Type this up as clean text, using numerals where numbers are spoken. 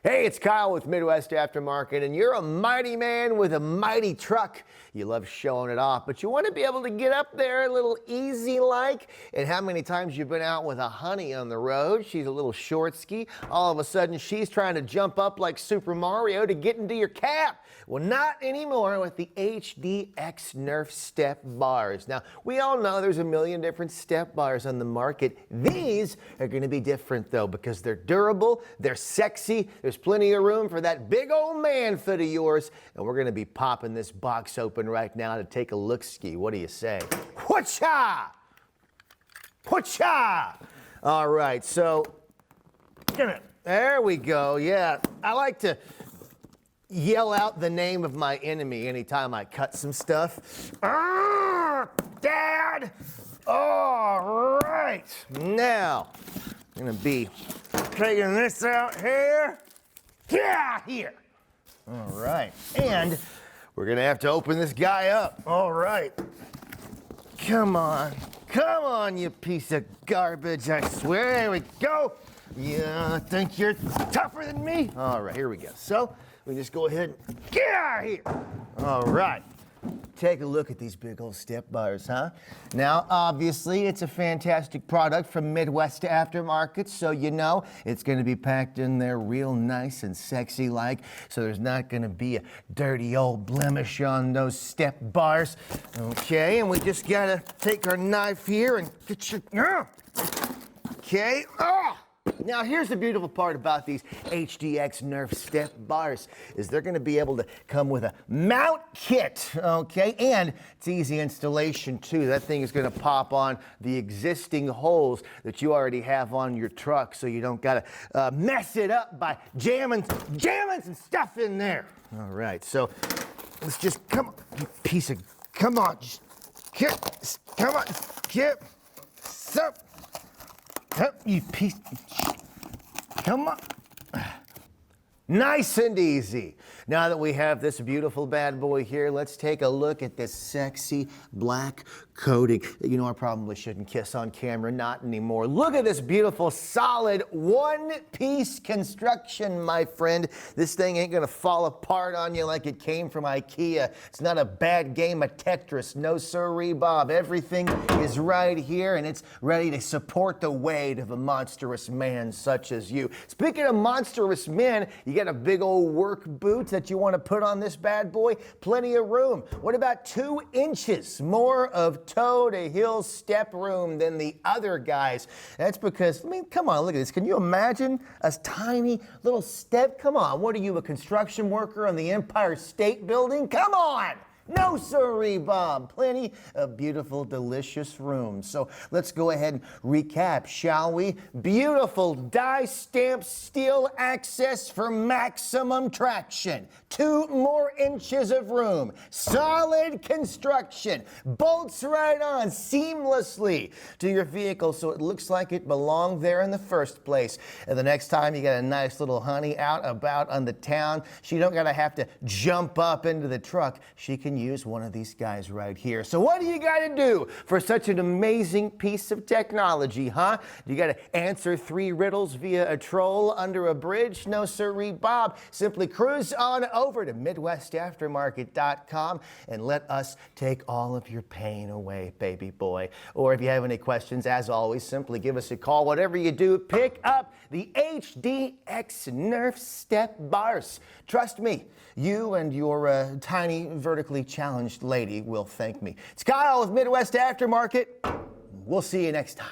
Hey, it's Kyle with Midwest Aftermarket, and you're a mighty man with a mighty truck. You love showing it off, but you want to be able to get up there a little easy-like. And how many times you've been out with a honey on the road? She's a little short ski. All of a sudden, she's trying to jump up like Super Mario to get into your cap. Well, not anymore with the HDX Nerf step bars. Now, we all know there's a million different step bars on the market. These are going to be different, though, because they're durable, they're sexy, there's plenty of room for that big old man foot of yours, and we're going to be popping this box open right now to take a look-ski. What do you say? Whatcha! Whatcha! All right, so there we go. Yeah, I like to yell out the name of my enemy anytime I cut some stuff. Dad! All right, now I'm gonna be taking this out here. Yeah, here. All right, and we're gonna have to open this guy up. All right, come on, you piece of garbage! I swear. There we go. Yeah, I think you're tougher than me. All right, here we go. So we just go ahead and get out of here. All right. Take a look at these big old step bars, huh? Now, obviously, it's a fantastic product from Midwest Aftermarket, so you know it's going to be packed in there real nice and sexy-like, so there's not going to be a dirty old blemish on those step bars. Okay, and we just got to take our knife here and get your... Okay. Now, here's the beautiful part about these HDX Nerf step bars is they're going to be able to come with a mount kit, okay? And it's easy installation, too. That thing is going to pop on the existing holes that you already have on your truck, so you don't got to mess it up by jamming some stuff in there. All right, so let's just, come on, you piece of, come on, just, come on, get, so, you piece, come on. Nice and easy. Now that we have this beautiful bad boy here, let's take a look at this sexy black coating. You know, I probably shouldn't kiss on camera, not anymore. Look at this beautiful, solid, one-piece construction, my friend. This thing ain't gonna fall apart on you like it came from IKEA. It's not a bad game of Tetris, no sirree, Bob. Everything is right here, and it's ready to support the weight of a monstrous man such as you. Speaking of monstrous men, you got a big old work boot that you want to put on this bad boy? Plenty of room. What about 2 inches more of toe-to-heel step room than the other guys? That's because, I mean, come on, look at this. Can you imagine a tiny little step? Come on, what are you, a construction worker on the Empire State Building? Come on! No sirree, Bob. Plenty of beautiful, delicious rooms. So let's go ahead and recap, shall we? Beautiful die-stamped steel access for maximum traction. 2 more inches of room. Solid construction. Bolts right on seamlessly to your vehicle so it looks like it belonged there in the first place. And the next time you got a nice little honey out about on the town, she don't gotta have to jump up into the truck. She can use one of these guys right here. So what do you got to do for such an amazing piece of technology, huh? You got to answer 3 riddles via a troll under a bridge? No sirree, Bob. Simply cruise on over to MidwestAftermarket.com and let us take all of your pain away, baby boy. Or if you have any questions, as always, simply give us a call. Whatever you do, pick up the HDX Nerf step bars. Trust me, you and your tiny vertically challenged lady will thank me. It's Kyle with Midwest Aftermarket. We'll see you next time.